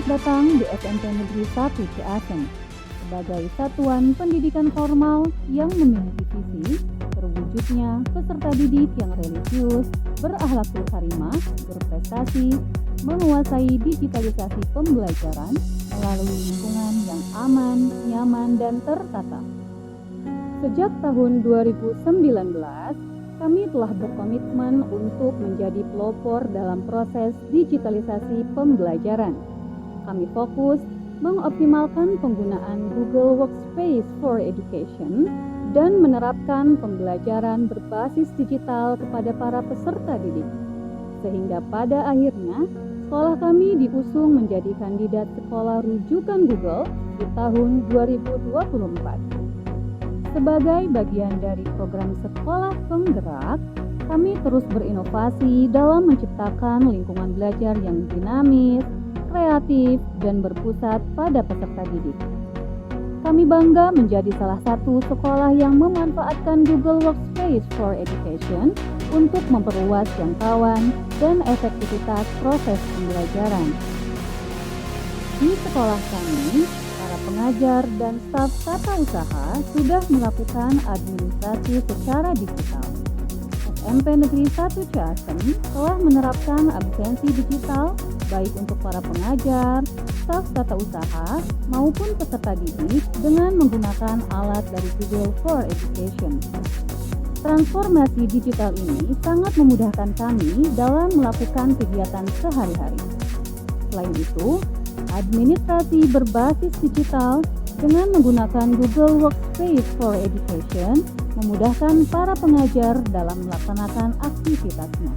Selamat datang di SMP Negeri 1 Ciasem. Sebagai satuan pendidikan formal yang memiliki visi terwujudnya peserta didik yang religius, berakhlakul karimah, berprestasi, menguasai digitalisasi pembelajaran melalui lingkungan yang aman, nyaman, dan tertata. Sejak tahun 2019, kami telah berkomitmen untuk menjadi pelopor dalam proses digitalisasi pembelajaran. Kami fokus mengoptimalkan penggunaan Google Workspace for Education dan menerapkan pembelajaran berbasis digital kepada para peserta didik. Sehingga pada akhirnya, sekolah kami diusung menjadi kandidat sekolah rujukan Google di tahun 2024. Sebagai bagian dari program Sekolah Penggerak, kami terus berinovasi dalam menciptakan lingkungan belajar yang dinamis, kreatif, dan berpusat pada peserta didik. Kami bangga menjadi salah satu sekolah yang memanfaatkan Google Workspace for Education untuk memperluas jangkauan dan efektivitas proses pembelajaran. Di sekolah kami, para pengajar dan staf tata usaha sudah melakukan administrasi secara digital. SMP Negeri 1 Ciasem telah menerapkan absensi digital baik untuk para pengajar, staf tata usaha, maupun peserta didik dengan menggunakan alat dari Google for Education. Transformasi digital ini sangat memudahkan kami dalam melakukan kegiatan sehari-hari. Selain itu, administrasi berbasis digital dengan menggunakan Google Workspace for Education memudahkan para pengajar dalam melaksanakan aktivitasnya.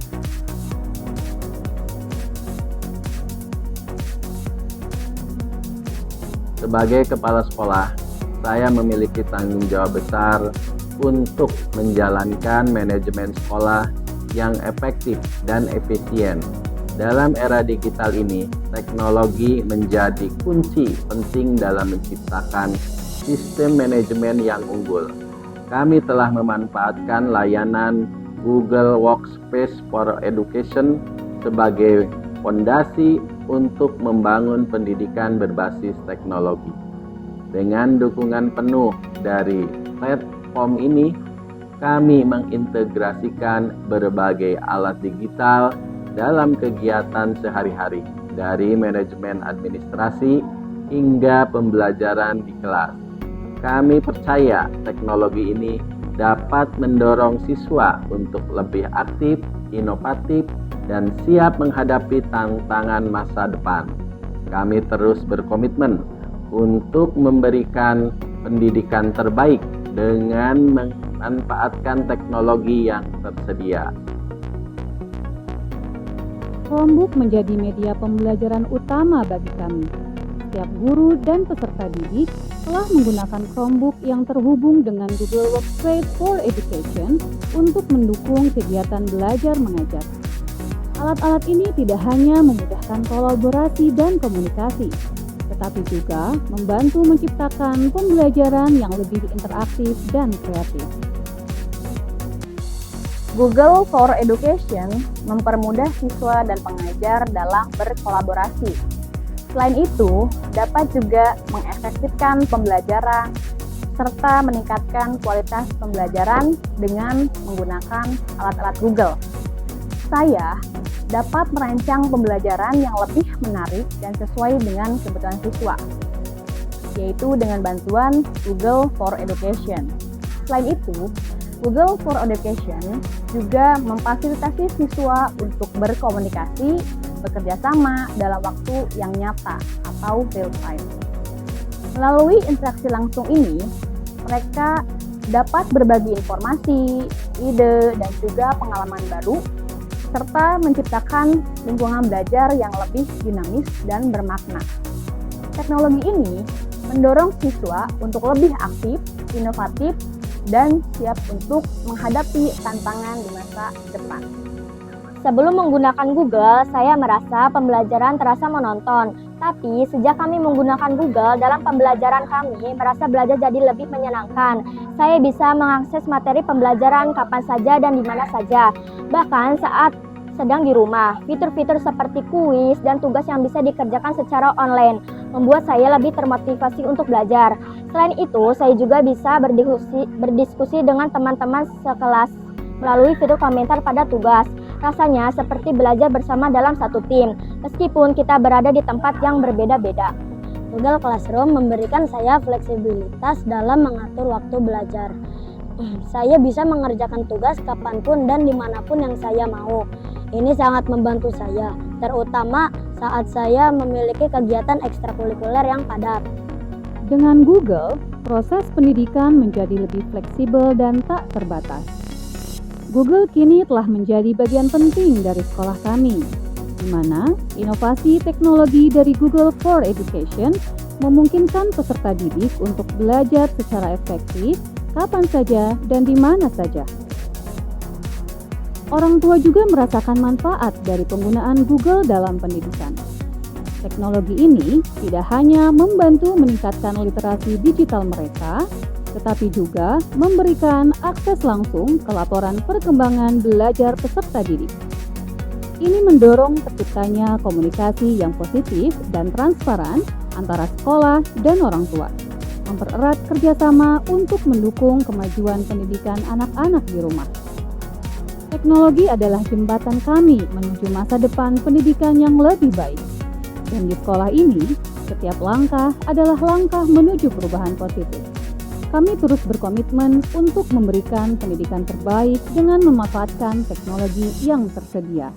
Sebagai kepala sekolah, saya memiliki tanggung jawab besar untuk menjalankan manajemen sekolah yang efektif dan efisien. Dalam era digital ini, teknologi menjadi kunci penting dalam menciptakan sistem manajemen yang unggul. Kami telah memanfaatkan layanan Google Workspace for Education sebagai fondasi untuk membangun pendidikan berbasis teknologi. Dengan dukungan penuh dari platform ini, kami mengintegrasikan berbagai alat digital dalam kegiatan sehari-hari, dari manajemen administrasi hingga pembelajaran di kelas. Kami percaya teknologi ini dapat mendorong siswa untuk lebih aktif, inovatif, dan siap menghadapi tantangan masa depan. Kami terus berkomitmen untuk memberikan pendidikan terbaik dengan memanfaatkan teknologi yang tersedia. Chromebook menjadi media pembelajaran utama bagi kami. Setiap guru dan peserta didik telah menggunakan Chromebook yang terhubung dengan Google Workspace for Education untuk mendukung kegiatan belajar mengajar. Alat-alat ini tidak hanya memudahkan kolaborasi dan komunikasi, tetapi juga membantu menciptakan pembelajaran yang lebih interaktif dan kreatif. Google for Education mempermudah siswa dan pengajar dalam berkolaborasi. Selain itu, dapat juga mengefektifkan pembelajaran serta meningkatkan kualitas pembelajaran dengan menggunakan alat-alat Google. Saya dapat merancang pembelajaran yang lebih menarik dan sesuai dengan kebutuhan siswa, yaitu dengan bantuan Google for Education. Selain itu, Google for Education juga memfasilitasi siswa untuk berkomunikasi, bekerja sama dalam waktu yang nyata atau real time. Melalui interaksi langsung ini, mereka dapat berbagi informasi, ide, dan juga pengalaman baru, serta menciptakan lingkungan belajar yang lebih dinamis dan bermakna. Teknologi ini mendorong siswa untuk lebih aktif, inovatif, dan siap untuk menghadapi tantangan di masa depan. Sebelum menggunakan Google, saya merasa pembelajaran terasa monoton. Tapi sejak kami menggunakan Google dalam pembelajaran kami, merasa belajar jadi lebih menyenangkan. Saya bisa mengakses materi pembelajaran kapan saja dan di mana saja. Bahkan saat sedang di rumah. Fitur-fitur seperti kuis dan tugas yang bisa dikerjakan secara online membuat saya lebih termotivasi untuk belajar. Selain itu, saya juga bisa berdiskusi dengan teman-teman sekelas melalui fitur komentar pada tugas. Rasanya seperti belajar bersama dalam satu tim, meskipun kita berada di tempat yang berbeda-beda. Google Classroom memberikan saya fleksibilitas dalam mengatur waktu belajar. Saya bisa mengerjakan tugas kapanpun dan dimanapun yang saya mau. Ini sangat membantu saya, terutama saat saya memiliki kegiatan ekstrakurikuler yang padat. Dengan Google, proses pendidikan menjadi lebih fleksibel dan tak terbatas. Google kini telah menjadi bagian penting dari sekolah kami, di mana inovasi teknologi dari Google for Education memungkinkan peserta didik untuk belajar secara efektif, kapan saja dan di mana saja. Orang tua juga merasakan manfaat dari penggunaan Google dalam pendidikan. Teknologi ini tidak hanya membantu meningkatkan literasi digital mereka, tetapi juga memberikan akses langsung ke laporan perkembangan belajar peserta didik. Ini mendorong terciptanya komunikasi yang positif dan transparan antara sekolah dan orang tua, mempererat kerjasama untuk mendukung kemajuan pendidikan anak-anak di rumah. Teknologi adalah jembatan kami menuju masa depan pendidikan yang lebih baik. Dan di sekolah ini, setiap langkah adalah langkah menuju perubahan positif. Kami terus berkomitmen untuk memberikan pendidikan terbaik dengan memanfaatkan teknologi yang tersedia.